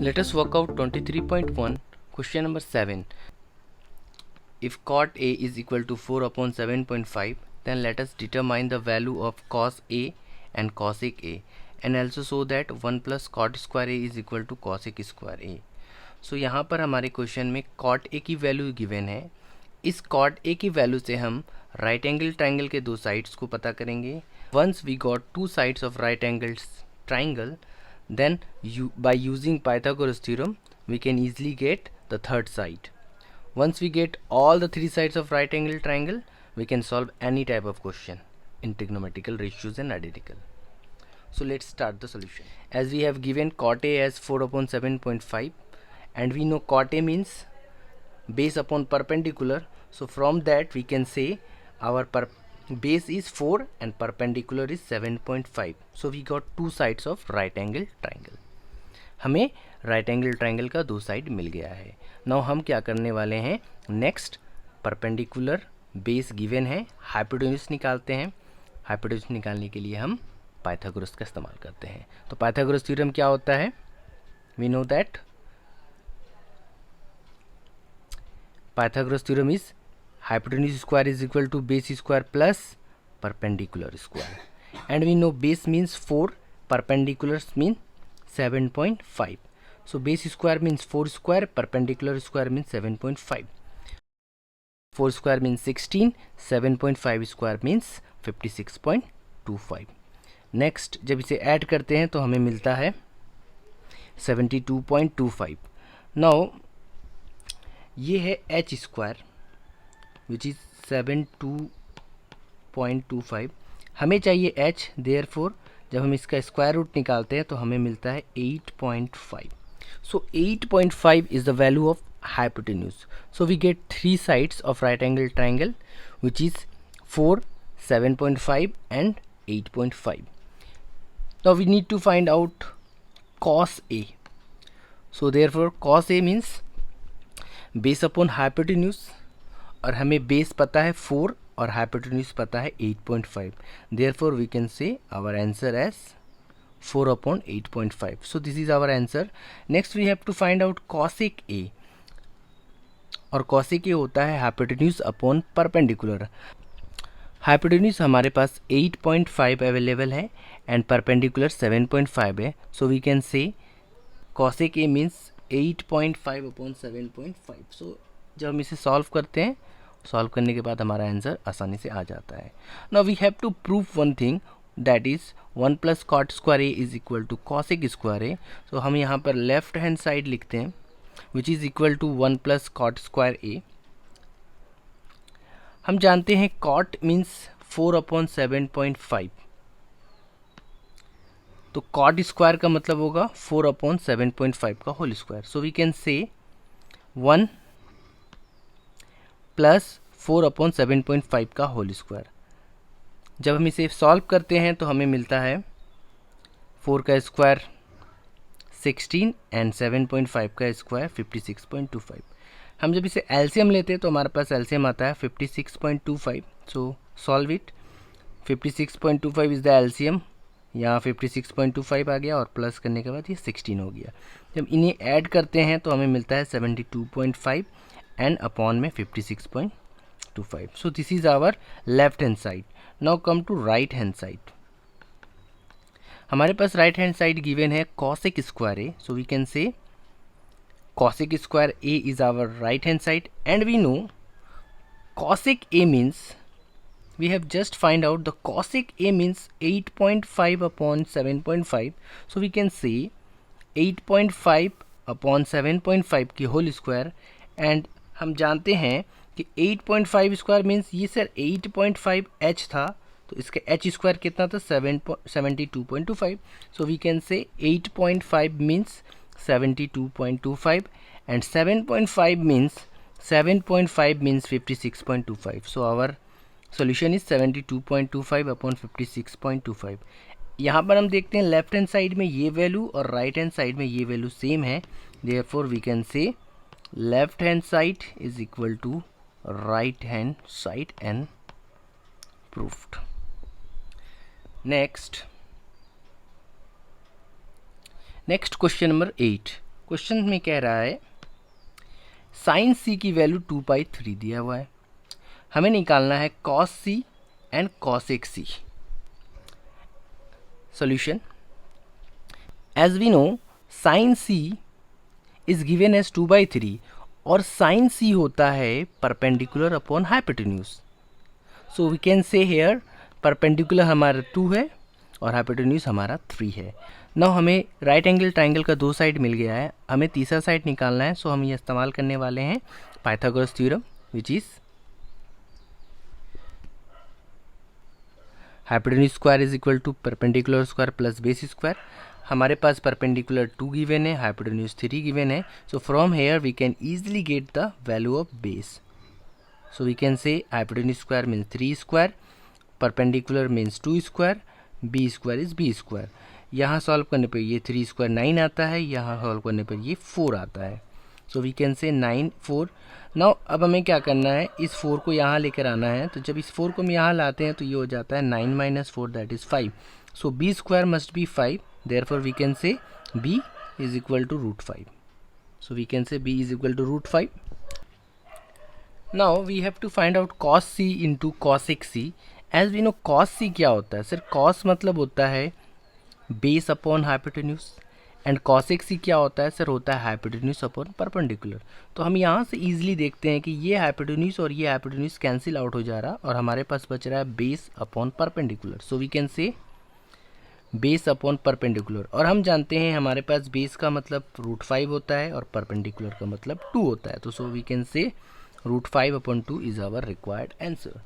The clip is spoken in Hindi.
Let us work out 23.1 question number 7. If cot A is equal to 4 upon 7.5, then let us determine the value of cos A and cosec A, and also show that 1 plus cot square A is equal to cosec square A. So यहाँ पर हमारे क्वेश्चन में cot A की वैल्यू गिवन है. इस cot A की वैल्यू से हम राइट एंगल ट्राइंगल के दो साइड्स को पता करेंगे. Once we got two sides of right angled triangle, then by using Pythagoras theorem we can easily get the third side. Once we get all the three sides of right angle triangle, we can solve any type of question in trigonometrical ratios and identical. So let's start the solution. As we have given cot A as 4 upon 7.5, and we know cot A means base upon perpendicular, so from that we can say our base is 4 and perpendicular is 7.5. So we got two sides of right angle triangle. हमें right angle triangle का दो साइड मिल गया है. नाउ हम क्या करने वाले हैं, नेक्स्ट परपेंडिकुलर बेस गिवन है, हाइपोटेन्यूज निकालते हैं. हाइपोटेन्यूज निकालने के लिए हम पाइथागोरस का इस्तेमाल करते हैं. तो पाइथागोरस थ्योरम क्या होता है, we know that Pythagoras theorem is hypotenuse square is equal to base square plus perpendicular square, and we know base means 4, perpendiculars mean 7.5. So base square means 4 square, perpendicular square means 7.5. 4 square means 16, 7.5 square means 56.25. Next जब इसे ऐड करते हैं तो हमें मिलता है 72.25. नाउ ये है एच स्क्वायर विच इज़ 72.25. हमें चाहिए एच, देयरफॉर जब हम इसका स्क्वायर रूट निकालते हैं तो हमें मिलता है 8.5. So 8.5 is the value of hypotenuse. So we get three sides of right angle triangle which is 4, 7.5 and 8.5. Now we need to find out cos A. So therefore cos A means base upon hypotenuse, और हमें बेस पता है 4 और हाइपोटेन्यूज पता है 8.5. Therefore we can say our answer as 4 upon 8.5. So this is our answer. Next we have to find out cosec A, और cosec A होता है हाइपोटेन्यूज अपॉन परपेंडिकुलर. हाइपोटेन्यूज हमारे पास 8.5 अवेलेबल है एंड परपेंडिकुलर 7.5 है. So we can say cosec A means 8.5 upon 7.5. So जब हम इसे सॉल्व करते हैं, सॉल्व करने के बाद हमारा आंसर आसानी से आ जाता है. Now we have to prove one thing, that is 1 plus cot square a is equal to cosec square A. So हम यहाँ पर लेफ्ट हैंड साइड लिखते हैं which is equal to 1 plus cot square a. हम जानते हैं कॉट मीन्स 4 अपॉन 7.5, तो कॉट स्क्वायर का मतलब होगा 4 अपॉन 7.5 का whole square. So we can say 1 plus 4 upon 7.5 का होल स्क्वायर. जब हम इसे सॉल्व करते हैं तो हमें मिलता है 4 का स्क्वायर 16 एंड 7.5 का स्क्वायर 56.25. हम जब इसे एलसीएम लेते हैं तो हमारे पास एलसीएम आता है 56.25. सो solve it. 56.25 is the LCM. यहाँ 56.25 आ गया और प्लस करने के बाद ये 16 हो गया. जब इन्हें ऐड करते हैं तो हमें मिलता है 72.5 एंड अपॉन में 56.25. So this is our left hand side. Now come to right hand side. हमारे पास राइट हैंड साइड गिवन है cosec square A. So we can say cosec square A is our right hand side, and we know cosec A means we have just find out the cosec A means 8.5 upon 7.5. So we can say 8.5 upon 7.5 की होल स्क्वायर, एंड हम जानते हैं कि 8.5 स्क्वायर मीन्स ये सर 8.5 h था, तो इसका h स्क्वायर कितना था 72.25. सो we can say 8.5 means 72.25 and 7.5 means 56.25. So our solution is 72.25 upon 56.25. यहाँ पर हम देखते हैं लेफ्ट हैंड साइड में ये वैल्यू और राइट हैंड साइड में ये वैल्यू सेम है. Therefore we can say left hand side is equal to right hand side and proved. Next question number 8. Question में कह रहा है साइन सी की वैल्यू 2/3 दिया हुआ है, हमें निकालना है cos C and cosec C. Solution, as we know sine C is given as 2/3 और साइन सी होता है perpendicular upon hypotenuse. So we can say here perpendicular हमारा 2 है और हाइपोटेन्यूज हमारा 3 है। नाउ हमें राइट एंगल ट्राइंगल का 2 साइड मिल गया है, हमें तीसरा साइड निकालना है। सो हम ये इस्तेमाल करने वाले हैं Pythagoras theorem, which is hypotenuse square is equal to perpendicular square plus base square. हमारे पास परपेंडिकुलर 2 गिवन है, हाइपोटेन्यूज 3 गिवन है। So from here we can easily get the value of base. So we can say hypotenuse square means 3 square, perpendicular means 2 square, B square is B square. यहाँ सॉल्व करने पर ये 3 स्क्वायर 9 आता है, यहाँ सॉल्व करने पर ये 4 आता है। सो वी कैन से 9 4। नाउ अब हमें क्या करना है, इस 4 को यहाँ लेकर आना है। तो जब इस 4 को हम यहाँ लाते हैं तो ये हो जाता है 9 - 4 that is 5। So B square must be 5, therefore we can say b is equal to √5। So we can say b is equal to √5। Now we have to find out cos c into cosec c। As we know cos c क्या होता है सर, cos मतलब होता है base upon hypotenuse and cosec c क्या होता है सर, होता है हाइपोटेन्यूज अपॉन परपेंडिकुलर। तो हम यहाँ से इजीली देखते हैं कि ये हाइपोटेन्यूज और ये हाइपोटेन्यूज कैंसिल आउट हो जा रहा और हमारे पास बच रहा है base upon perpendicular. So we can say base upon perpendicular, और हम जानते हैं हमारे पास बेस का मतलब √5 होता है और परपेंडिकुलर का मतलब 2 होता है। तो सो वी कैन से √5/2 इज आवर रिक्वायर्ड आंसर।